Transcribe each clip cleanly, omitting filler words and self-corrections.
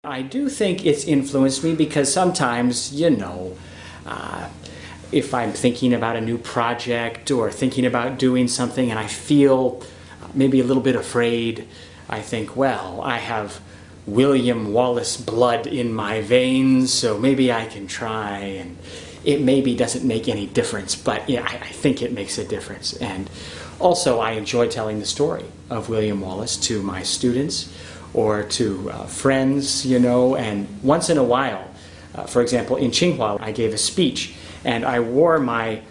I do think it's influenced me because sometimes, if I'm thinking about a new project or thinking about doing something and I feel maybe a little bit afraid, I think, well, I have William Wallace blood in my veins, so maybe I can try, and it maybe doesn't make any difference, but I think it makes a difference. And also I enjoy telling the story of William Wallace to my students or to friends, and once in a while, for example, in Tsinghua, I gave a speech and I wore my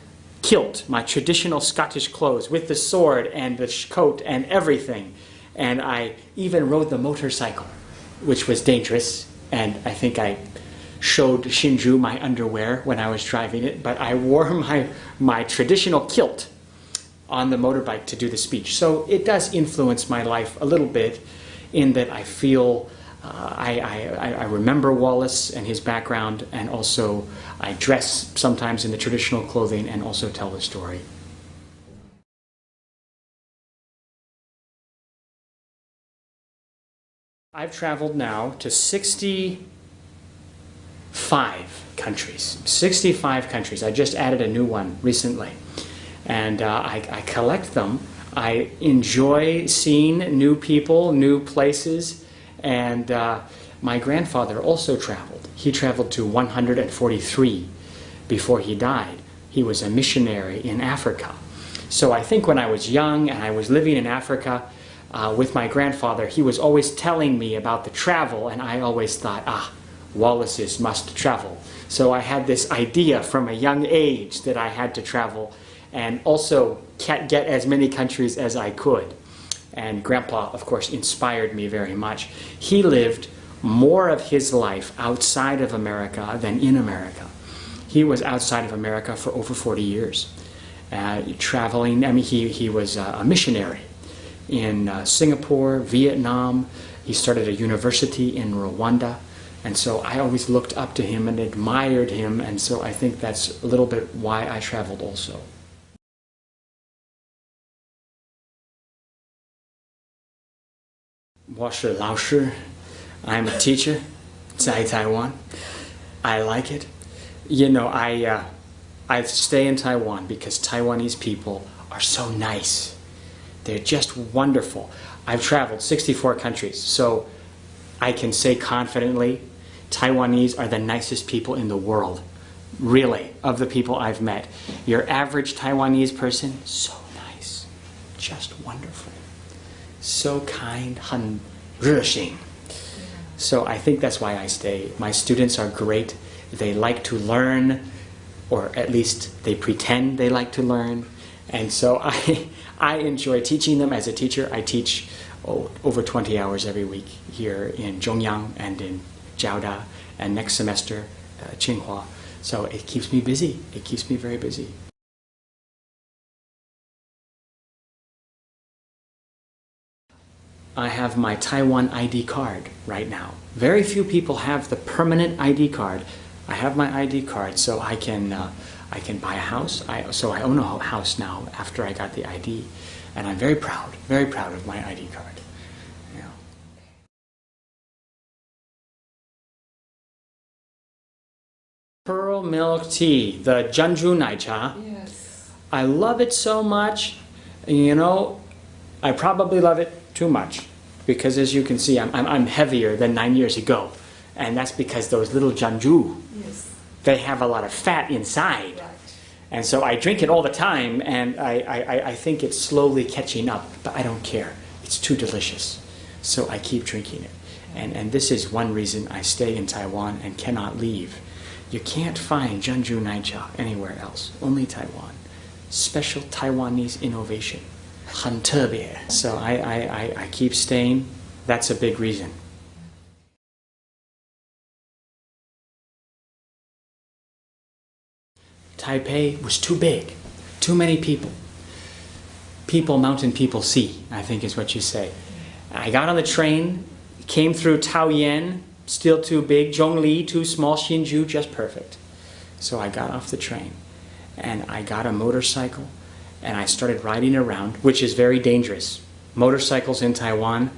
kilt, my traditional Scottish clothes with the sword and the coat and everything, and I even rode the motorcycle, which was dangerous, and I think I showed Shinju my underwear when I was driving it, but I wore my traditional kilt on the motorbike to do the speech. So it does influence my life a little bit in that I feel I remember Wallace and his background, and also I dress sometimes in the traditional clothing and also tell the story. I've traveled now to 65 countries. 65 countries. I just added a new one recently. And I collect them. I enjoy seeing new people, new places. And my grandfather also traveled. He traveled to 143 before he died. He was a missionary in Africa. So I think when I was young and I was living in Africa, with my grandfather, he was always telling me about the travel, and I always thought, Wallaces must travel. So I had this idea from a young age that I had to travel and also get as many countries as I could. And Grandpa, of course, inspired me very much. He lived more of his life outside of America than in America. He was outside of America for over 40 years, traveling. He was a missionary in Singapore, Vietnam. He started a university in Rwanda, and so I always looked up to him and admired him, and so I think that's a little bit why I traveled also. I'm a teacher in Taiwan. I like it. I stay in Taiwan because Taiwanese people are so nice. They're just wonderful. I've traveled 64 countries, so I can say confidently, Taiwanese are the nicest people in the world. Really, of the people I've met. Your average Taiwanese person, so nice. Just wonderful. So kind, 很热心. So I think that's why I stay. My students are great. They like to learn, or at least they pretend they like to learn. And so I enjoy teaching them. As a teacher, I teach over 20 hours every week here in Zhongyang and in Jiaoda, and next semester, Tsinghua. So it keeps me busy. It keeps me very busy. I have my Taiwan ID card right now. Very few people have the permanent ID card. I have my ID card, so I can buy a house. So I own a house now after I got the ID, and I'm very proud of my ID card. Yeah. Pearl milk tea, the Jeonju Naicha. Yes. I love it so much. I probably love it too much because, as you can see, I'm heavier than 9 years ago, and that's because those little Jeonju, Yes. they have a lot of fat inside. Right. And so I drink it all the time, and I think it's slowly catching up, but I don't care. It's too delicious. So I keep drinking it. And this is one reason I stay in Taiwan and cannot leave. You can't find Jeonju Naicha anywhere else, only Taiwan. Special Taiwanese innovation. 很特别. So I keep staying. That's a big reason. Taipei was too big, too many people. Mountain people, sea, I think is what you say. I got on the train, came through Taoyuan, still too big, Zhongli, too small, Hsinchu, just perfect. So I got off the train, and I got a motorcycle, and I started riding around, which is very dangerous. Motorcycles in Taiwan,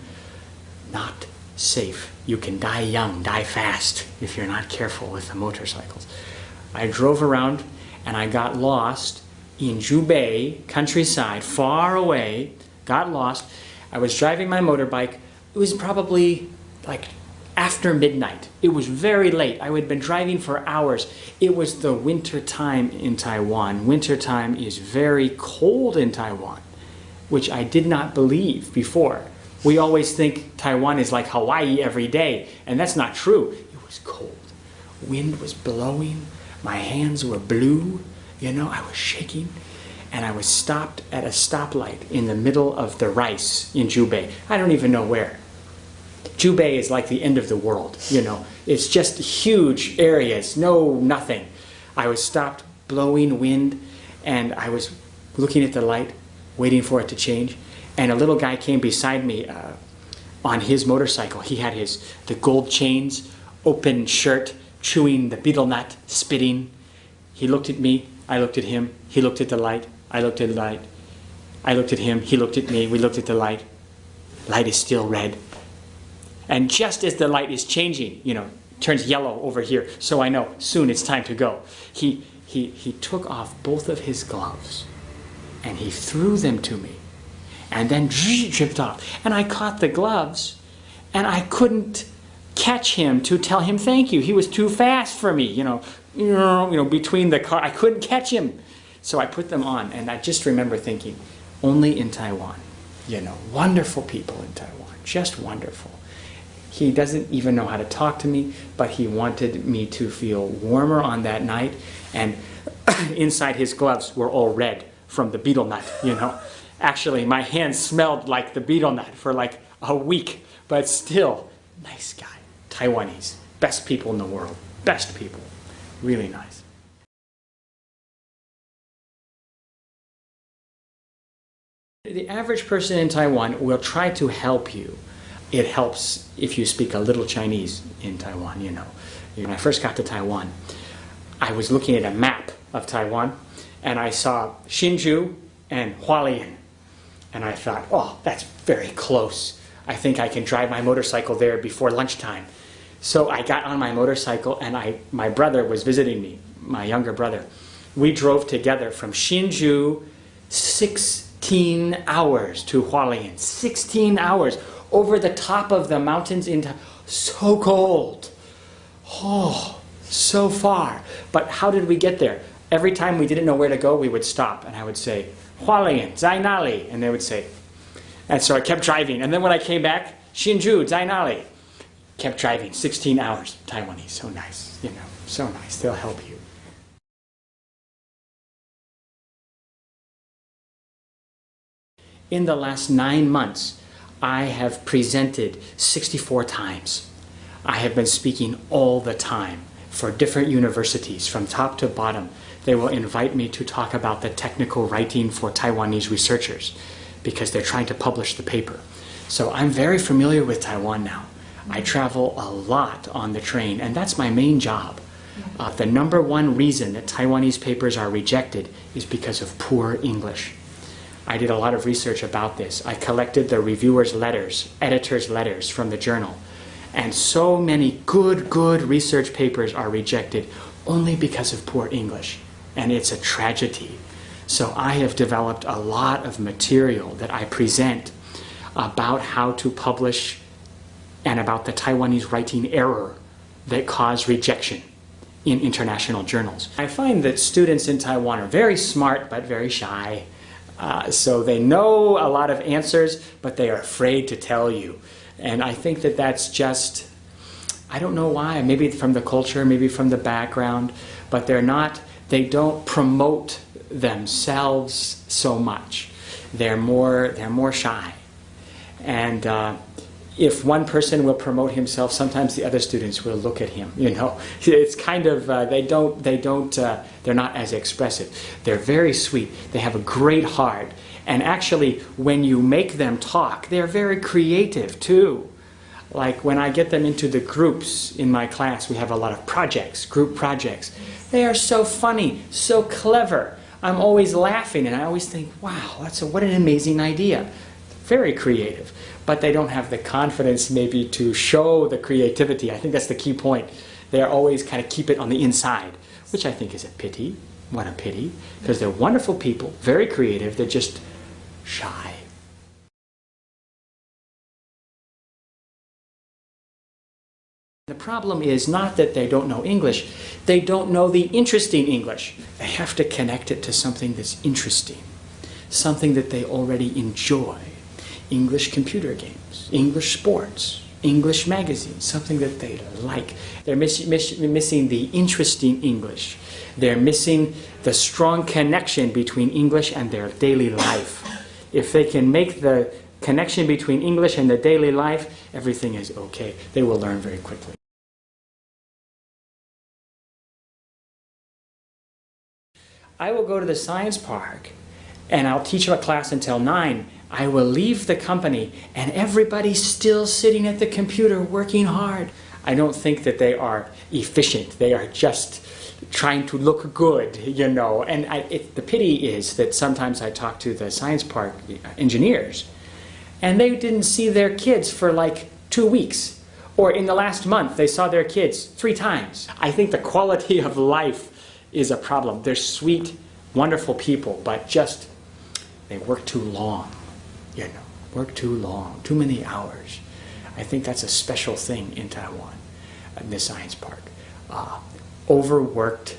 not safe. You can die young, die fast if you're not careful with the motorcycles. I drove around and I got lost in Jubei, countryside, far away, got lost. I was driving my motorbike. It was probably like after midnight. It was very late. I had been driving for hours. It was the winter time in Taiwan. Winter time is very cold in Taiwan, which I did not believe before. We always think Taiwan is like Hawaii every day, and that's not true. It was cold. Wind was blowing. My hands were blue. You know, I was shaking. And I was stopped at a stoplight in the middle of the rice in Jubei. I don't even know where. Jubei is like the end of the world, you know. It's just huge areas, no nothing. I was stopped, blowing wind, and I was looking at the light, waiting for it to change. And a little guy came beside me on his motorcycle. He had the gold chains, open shirt, chewing the betel nut, spitting. He looked at me, I looked at him, he looked at the light, I looked at the light. I looked at him, he looked at me, we looked at the light. Light is still red. And just as the light is changing, you know, turns yellow over here, so I know soon it's time to go. He took off both of his gloves and he threw them to me and then dripped off. And I caught the gloves and I couldn't catch him to tell him thank you. He was too fast for me, you know, between the car. I couldn't catch him. So I put them on and I just remember thinking, only in Taiwan, you know, wonderful people in Taiwan, just wonderful. He doesn't even know how to talk to me, but he wanted me to feel warmer on that night. And inside his gloves were all red from the betel nut, you know. Actually, my hands smelled like the betel nut for like a week, but still, nice guy. Taiwanese, best people in the world, best people, really nice. The average person in Taiwan will try to help you. It helps if you speak a little Chinese in Taiwan, you know. When I first got to Taiwan, I was looking at a map of Taiwan, and I saw Hsinchu and Hualien. And I thought, oh, that's very close. I think I can drive my motorcycle there before lunchtime. So I got on my motorcycle, and my brother was visiting me, my younger brother. We drove together from Hsinchu 16 hours to Hualien. 16 hours. Over the top of the mountains so cold. Oh, so far. But how did we get there? Every time we didn't know where to go, we would stop. And I would say, Hualien, zai nali. And they would say, and so I kept driving. And then when I came back, Hsinchu, zai nali. Kept driving, 16 hours. Taiwanese, so nice, you know, so nice. They'll help you. In the last 9 months, I have presented 64 times. I have been speaking all the time for different universities from top to bottom. They will invite me to talk about the technical writing for Taiwanese researchers because they're trying to publish the paper. So I'm very familiar with Taiwan now. I travel a lot on the train, and that's my main job. The number one reason that Taiwanese papers are rejected is because of poor English. I did a lot of research about this. I collected the reviewers' letters, editors' letters from the journal. And so many good research papers are rejected only because of poor English. And it's a tragedy. So I have developed a lot of material that I present about how to publish and about the Taiwanese writing error that cause rejection in international journals. I find that students in Taiwan are very smart but very shy. So they know a lot of answers, but they are afraid to tell you. And I think that that's just, I don't know why, maybe from the culture, maybe from the background, but they don't promote themselves so much. They're more shy. And if one person will promote himself, sometimes the other students will look at him, you know. It's kind of, they're not as expressive. They're very sweet. They have a great heart. And actually, when you make them talk, they're very creative too. Like when I get them into the groups in my class, we have a lot of projects, group projects. They are so funny, so clever. I'm always laughing and I always think, wow, what an amazing idea. very creative, but they don't have the confidence maybe to show the creativity. I think that's the key point. They always kind of keep it on the inside, which I think is a pity. What a pity, because they're wonderful people, very creative, they're just shy. The problem is not that they don't know English, they don't know the interesting English. They have to connect it to something that's interesting, something that they already enjoy. English computer games, English sports, English magazines, something that they like. They're missing the interesting English. They're missing the strong connection between English and their daily life. If they can make the connection between English and the daily life, everything is okay. They will learn very quickly. I will go to the science park and I'll teach a class until 9. I will leave the company and everybody's still sitting at the computer working hard. I don't think that they are efficient. They are just trying to look good, you know. And the pity is that sometimes I talk to the science park engineers and they didn't see their kids for like 2 weeks. Or in the last month, they saw their kids 3 times. I think the quality of life is a problem. They're sweet, wonderful people, but just, they work too long, you know, work too long, too many hours. I think that's a special thing in Taiwan, in the science park. Overworked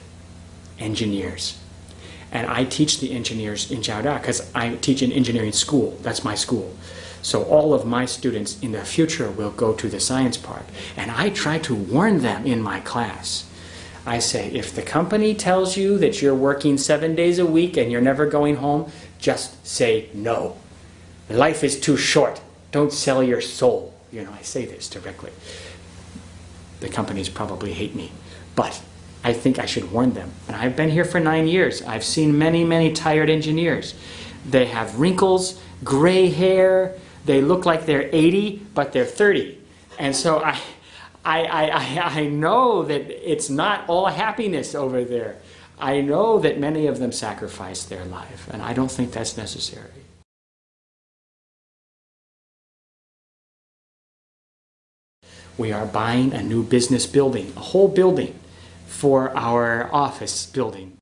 engineers. And I teach the engineers in Jiaoda because I teach in engineering school. That's my school. So all of my students in the future will go to the science park. And I try to warn them in my class. I say, if the company tells you that you're working 7 days a week and you're never going home, just say no. Life is too short. Don't sell your soul. You know, I say this directly. The companies probably hate me, but I think I should warn them. And I've been here for 9 years. I've seen many, many tired engineers. They have wrinkles, gray hair. They look like they're 80, but they're 30. And so I know that it's not all happiness over there. I know that many of them sacrifice their life, and I don't think that's necessary. We are buying a new business building, a whole building for our office building.